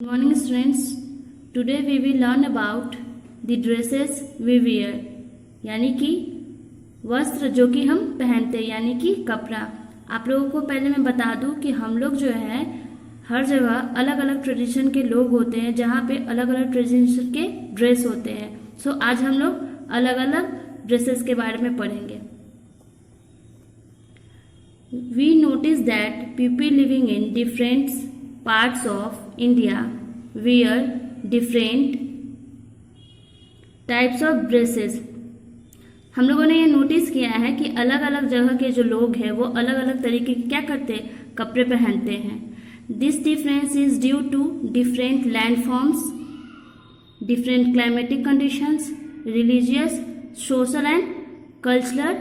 Good morning students. Today we will learn about the dresses we wear यानी कि वस्त्र जो कि हम पहनते हैं यानी कि कपड़ा। आप लोगों को पहले मैं बता दूं कि हम लोग जो है हर जगह अलग अलग ट्रेडिशन के लोग होते हैं जहाँ पे अलग अलग ट्रेडिशन के ड्रेस होते हैं। सो आज हम लोग अलग अलग ड्रेसेस के बारे में पढ़ेंगे। We notice that people living in different parts of India wear different types of dresses। हम लोगों ने ये नोटिस किया है कि अलग अलग जगह के जो लोग हैं वो अलग अलग तरीके के क्या करते हैं, कपड़े पहनते हैं। This difference is due to different landforms, different climatic conditions, religious, social and cultural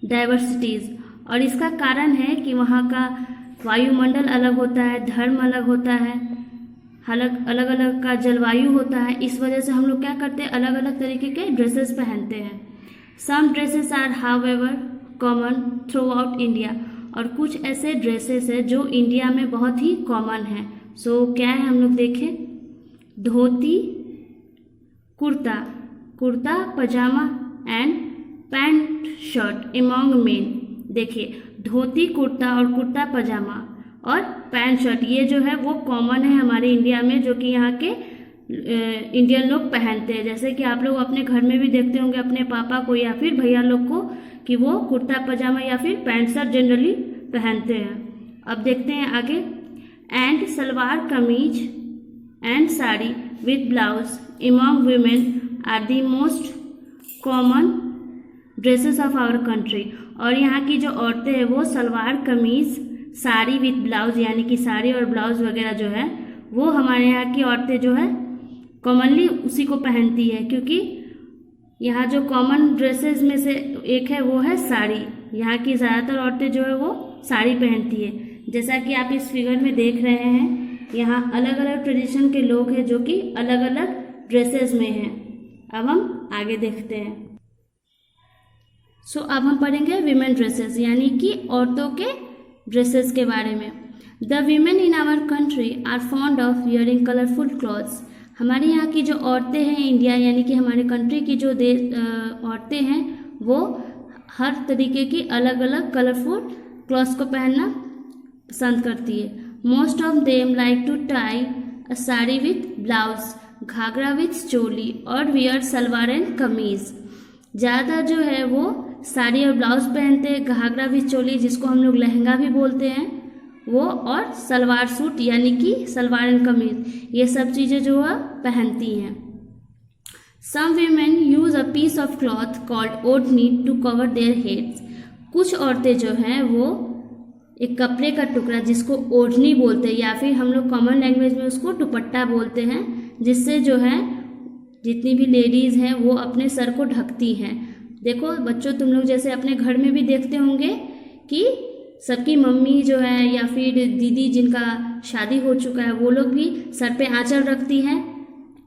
diversities. और इसका कारण है कि वहाँ का वायुमंडल अलग होता है, धर्म अलग होता है, अलग अलग का जलवायु होता है। इस वजह से हम लोग क्या करते हैं, अलग अलग तरीके के ड्रेसेस पहनते हैं। Some dresses are however common throughout India. और कुछ ऐसे ड्रेसेस है जो इंडिया में बहुत ही कॉमन है। सो क्या है हम लोग देखें, dhoti, kurta, kurta pyjama and pant shirt among men. देखिए, धोती, कुर्ता और कुर्ता पजामा और पैंट शर्ट ये जो है वो कॉमन है हमारे इंडिया में, जो कि यहाँ के इंडियन लोग पहनते हैं। जैसे कि आप लोग अपने घर में भी देखते होंगे अपने पापा को या फिर भैया लोग को कि वो कुर्ता पजामा या फिर पैंट शर्ट जनरली पहनते हैं। अब देखते हैं आगे। And salwar kameez and sari with blouse among women are the most common dresses of our country. और यहाँ की जो औरतें हैं वो सलवार कमीज, साड़ी विथ ब्लाउज यानी कि साड़ी और ब्लाउज वगैरह जो है वो हमारे यहाँ की औरतें जो है कॉमनली उसी को पहनती है, क्योंकि यहाँ जो कॉमन ड्रेसेस में से एक है वो है साड़ी। यहाँ की ज़्यादातर औरतें जो है वो साड़ी पहनती है। जैसा कि आप इस फिगर में देख रहे हैं, यहाँ अलग अलग ट्रेडिशन के लोग हैं जो कि अलग अलग ड्रेसेस में हैं। अब हम आगे देखते हैं। अब हम पढ़ेंगे वीमेन ड्रेसेस यानी कि औरतों के ड्रेसेस के बारे में। The women in our country are fond of wearing colourful clothes. हमारे यहाँ की जो औरतें हैं इंडिया यानी कि हमारे कंट्री की जो औरतें हैं वो हर तरीके की अलग अलग कलरफुल क्लॉथ्स को पहनना पसंद करती है। Most of them like to tie a sari with blouse, ghagra with choli और वियर सलवार एंड कमीज। ज़्यादा जो है वो साड़ी और ब्लाउज पहनते हैं, घाघरा विथ चोली जिसको हम लोग लहंगा भी बोलते हैं वो, और सलवार सूट यानी कि सलवार एंड कमीज, ये सब चीज़ें जो है पहनती हैं। Some women use a piece of cloth called odhni to cover their heads. कुछ औरतें जो हैं वो एक कपड़े का टुकड़ा जिसको ओढ़नी बोलते हैं या फिर हम लोग कॉमन लैंग्वेज में उसको दुपट्टा बोलते हैं, जिससे जो है जितनी भी लेडीज़ हैं वो अपने सर को ढकती हैं। देखो बच्चों, तुम लोग जैसे अपने घर में भी देखते होंगे कि सबकी मम्मी जो है या फिर दीदी जिनका शादी हो चुका है वो लोग भी सर पे आंचल रखती हैं,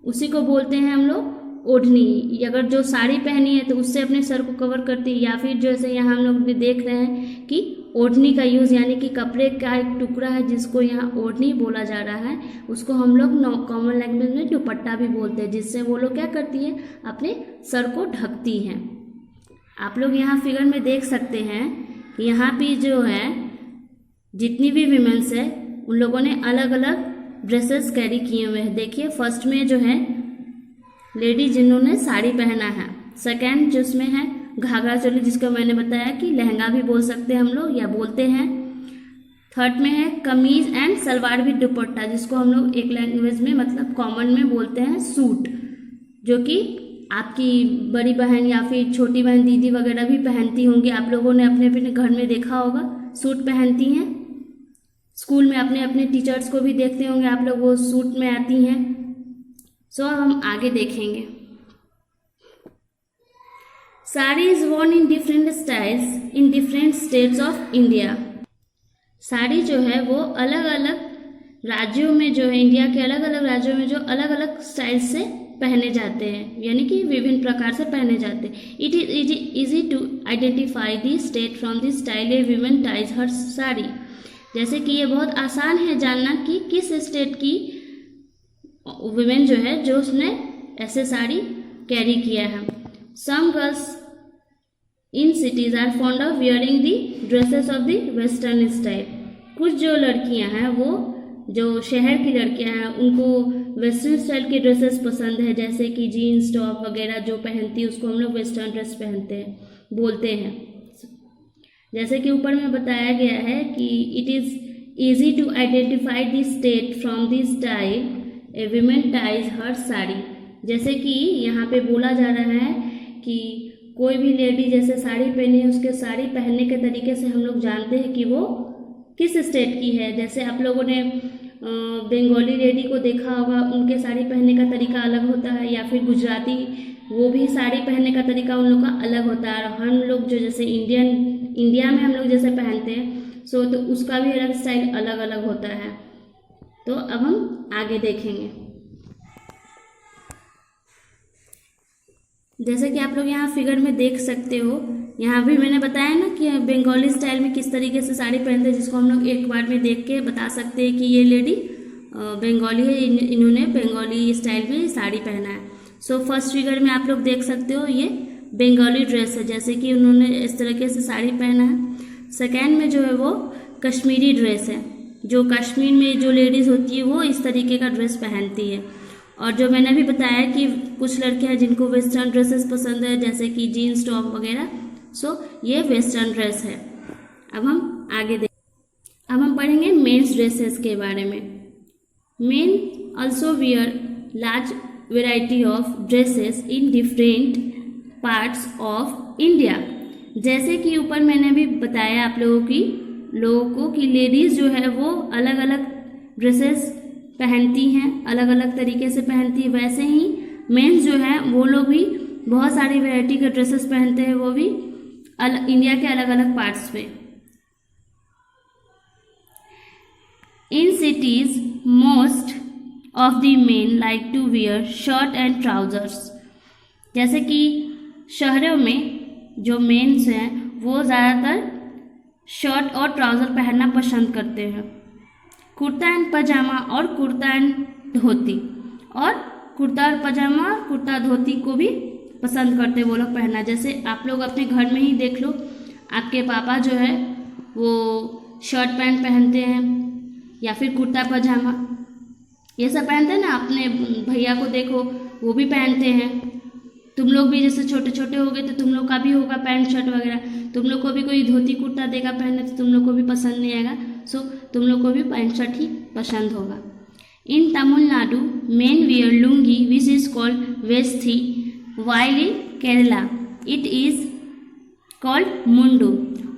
उसी को बोलते हैं हम लोग ओढ़नी। अगर जो साड़ी पहनी है तो उससे अपने सर को कवर करती है, या फिर जैसे यहाँ हम लोग भी देख रहे हैं कि ओढ़नी का यूज़ यानी कि कपड़े का एक टुकड़ा है जिसको यहाँ ओढ़नी बोला जा रहा है, उसको हम लोग कॉमन लैंग्वेज में दुपट्टा भी बोलते हैं, जिससे वो लोग क्या करती है, अपने सर को ढकती हैं। आप लोग यहाँ फिगर में देख सकते हैं, यहाँ भी जो है जितनी भी विमेंस है उन लोगों ने अलग अलग ड्रेसेस कैरी किए हुए हैं। देखिए, फर्स्ट में जो है लेडी जिन्होंने साड़ी पहना है, सेकंड जिसमें है घाघरा चोली जिसको मैंने बताया कि लहंगा भी बोल सकते हैं हम लोग या बोलते हैं। थर्ड में है कमीज एंड सलवार विद दुपट्टा जिसको हम लोग एक लैंग्वेज में मतलब कॉमन में बोलते हैं सूट, जो कि आपकी बड़ी बहन या फिर छोटी बहन दीदी वगैरह भी पहनती होंगी। आप लोगों ने अपने अपने घर में देखा होगा सूट पहनती हैं। स्कूल में अपने अपने टीचर्स को भी देखते होंगे आप लोग, वो सूट में आती हैं। अब हम आगे देखेंगे। Sari is worn in different styles in different states of India. Sari जो है वो अलग अलग राज्यों में जो है, इंडिया के अलग अलग राज्यों में जो अलग अलग स्टाइल से पहने जाते हैं यानी कि विभिन्न प्रकार से पहने जाते हैं। It is easy to identify the state from the style a women ties her sari. जैसे कि ये बहुत आसान है जानना कि किस स्टेट की वुमेन जो है जो उसने ऐसे साड़ी कैरी किया है। Some girls in cities are fond of wearing the dresses of the western style. कुछ जो लड़कियां हैं वो जो शहर की लड़कियां हैं उनको वेस्टर्न स्टाइल की ड्रेसेस पसंद है, जैसे कि जीन्स टॉप वगैरह जो पहनती है उसको हम लोग वेस्टर्न ड्रेस पहनते हैं बोलते हैं। जैसे कि ऊपर में बताया गया है कि it is easy to identify the state from the style a women ties her sari. जैसे कि यहाँ पे बोला जा रहा है कि कोई भी लेडी जैसे साड़ी पहनी है उसके साड़ी पहनने के तरीके से हम लोग जानते हैं कि वो किस स्टेट की है। जैसे आप लोगों ने बंगाली लेडी को देखा होगा, उनके साड़ी पहनने का तरीका अलग होता है, या फिर गुजराती वो भी साड़ी पहनने का तरीका उन लोग का अलग होता है। और हम लोग जो जैसे इंडिया में हम लोग जैसे पहनते हैं तो उसका भी अलग स्टाइल अलग अलग होता है। तो अब हम आगे देखेंगे। जैसे कि आप लोग यहाँ फिगर में देख सकते हो, यहाँ भी मैंने बताया ना कि बंगाली स्टाइल में किस तरीके से साड़ी पहनते हैं, जिसको हम लोग एक बार में देख के बता सकते हैं कि ये लेडी बंगाली है, इन्होंने बंगाली स्टाइल में साड़ी पहना है। सो फर्स्ट फिगर में आप लोग देख सकते हो ये बंगाली ड्रेस है, जैसे कि उन्होंने इस तरीके से साड़ी पहना है। सेकेंड में जो है वो कश्मीरी ड्रेस है, जो कश्मीर में जो लेडीज़ होती है वो इस तरीके का ड्रेस पहनती है। और जो मैंने अभी बताया कि कुछ लड़कियां हैं जिनको वेस्टर्न ड्रेसेस पसंद है, जैसे कि जीन्स टॉप वगैरह, सो ये वेस्टर्न ड्रेस है। अब हम आगे अब हम पढ़ेंगे मेंस ड्रेसेस के बारे में। Main also wear large variety of dresses in different parts of India. जैसे कि ऊपर मैंने भी बताया आप लोगों को कि लेडीज़ जो है वो अलग अलग ड्रेसेस पहनती हैं, अलग अलग तरीके से पहनती है। वैसे ही मेंस जो है वो लोग भी बहुत सारी वैरायटी के ड्रेसेस पहनते हैं, वो भी इंडिया के अलग अलग पार्ट्स में। In cities most of the men like to wear shirt and trousers. जैसे कि शहरों में जो मेंस हैं वो ज़्यादातर शर्ट और ट्राउज़र पहनना पसंद करते हैं। कुर्ता एंड पजामा और कुर्ता एंड धोती, और कुर्ता और पजामा कुर्ता धोती को भी पसंद करते हैं वो लोग पहनना। जैसे आप लोग अपने घर में ही देख लो, आपके पापा जो है वो शर्ट पैंट पहनते हैं या फिर कुर्ता पजामा ये सब पहनते हैं ना। अपने भैया को देखो वो भी पहनते हैं। तुम लोग भी जैसे छोटे छोटे हो गए तो तुम लोग का भी होगा पैंट शर्ट वगैरह, तुम लोग को भी कोई धोती कुर्ता देगा पहनने तो तुम लोग को भी पसंद नहीं आएगा। सो तुम लोग को भी पैंट शर्ट ही पसंद होगा। In Tamil Nadu men wear lungi which is called veshti, while in Kerala it is called mundu.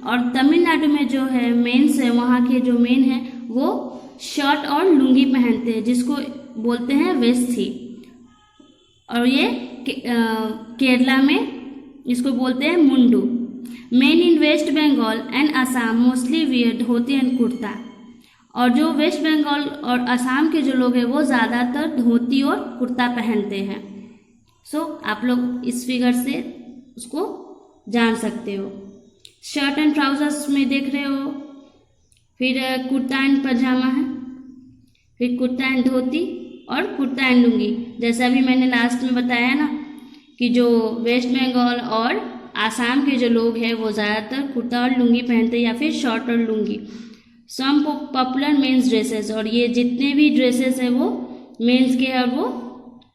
और तमिलनाडु में जो है मेन्स है, वहाँ के जो मेन हैं वो शर्ट और लुंगी पहनते हैं जिसको बोलते हैं वेस्थी। और ये केरला में इसको बोलते हैं mundu. Men in West Bengal and Assam mostly wear dhoti and kurta. और जो वेस्ट बंगाल और असम के जो लोग हैं वो ज़्यादातर धोती और कुर्ता पहनते हैं। सो आप लोग इस फिगर से उसको जान सकते हो। शर्ट एंड ट्राउजर्स में देख रहे हो, फिर कुर्ता एंड पजामा है, फिर कुर्ता एंड धोती और कुर्ता एंड लुंगी। जैसा अभी मैंने लास्ट में बताया ना कि जो वेस्ट बंगाल और आसाम के जो लोग हैं वो ज़्यादातर कुर्ता और लुंगी पहनते हैं या फिर शर्ट और lungi. Some popular men's dresses, और ये जितने भी ड्रेसेस हैं वो मेंस के हैं और वो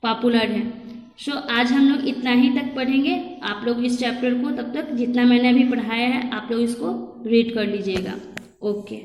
पॉपुलर हैं। सो आज हम लोग इतना ही तक पढ़ेंगे। आप लोग इस चैप्टर को तब तक जितना मैंने अभी पढ़ाया है आप लोग इसको रीड कर लीजिएगा। ओके।